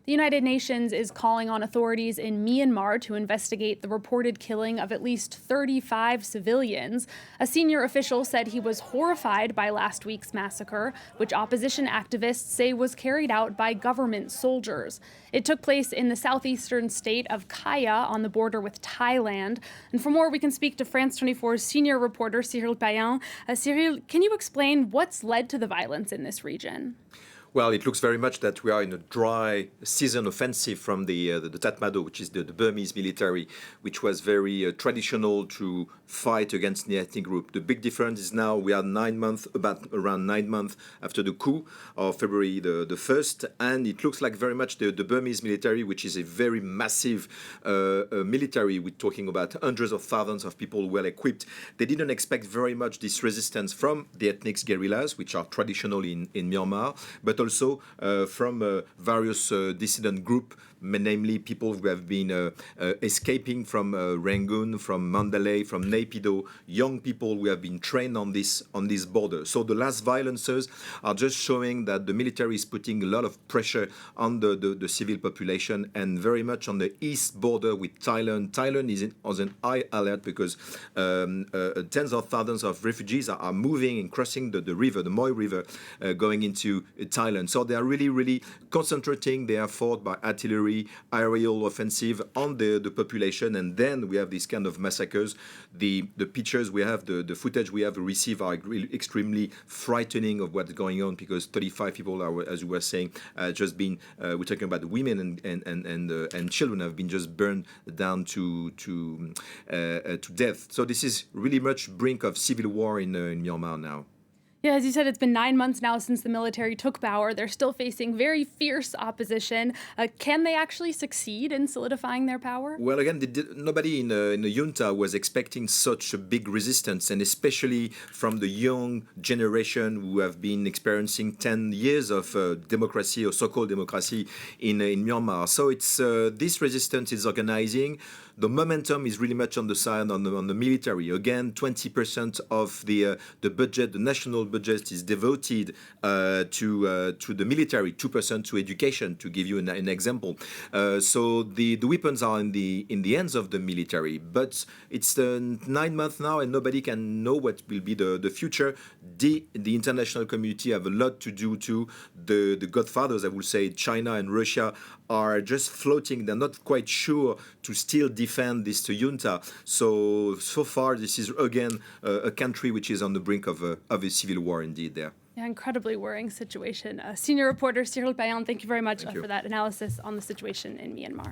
The United Nations is calling on authorities in Myanmar to investigate the reported killing of at least 35 civilians. A senior official said he was horrified by last week's massacre, which opposition activists say was carried out by government soldiers. It took place in the southeastern state of Kaya on the border with Thailand. And for more, we can speak to France 24's senior reporter Cyril Payan. Cyril, can you explain what's led to the violence in this region? Well, it looks very much that we are in a dry season offensive from the Tatmadaw, which is the Burmese military, which was very traditional to fight against the ethnic group. The big difference is now we are around 9 months after the coup of February the 1st, and it looks like very much the Burmese military, which is a very massive military. We're talking about hundreds of thousands of people well equipped. They didn't expect very much this resistance from the ethnic guerrillas, which are traditional in Myanmar, but also from various dissident groups, namely people who have been escaping from Rangoon, from Mandalay, from Naypyidaw, young people who have been trained on this border. So the last violences are just showing that the military is putting a lot of pressure on the civil population, and very much on the east border with Thailand. Thailand is on an high alert because tens of thousands of refugees are moving and crossing the river, the Moi River, going into Thailand. So they are really concentrating their effort by artillery, aerial offensive on the population, and then we have these kind of massacres. The pictures we have, the footage we have received are extremely frightening of what's going on, because 35 people are, as you were saying, just been. We're talking about women and children have been just burned down to death. So this is really much brink of civil war in Myanmar now. Yeah, as you said, it's been 9 months now since the military took power. They're still facing very fierce opposition. Can they actually succeed in solidifying their power? Well, again, nobody in the junta was expecting such a big resistance, and especially from the young generation who have been experiencing 10 years of democracy, or so-called democracy, in Myanmar. So it's this resistance is organizing. The momentum is really much on the side on the military. Again, 20% of the budget, the national budget, is devoted to the military, 2% to education, to give you an example. So the weapons are in the hands of the military, but it's 9 months now, and nobody can know what will be the future. The international community have a lot to do too. The godfathers, I would say, China and Russia, are just floating. They're not quite sure to still defend this junta. So far, this is again a country which is on the brink of a civil war indeed there. Yeah, incredibly worrying situation. Senior reporter Cyril Payan, thank you very much for that analysis on the situation in Myanmar.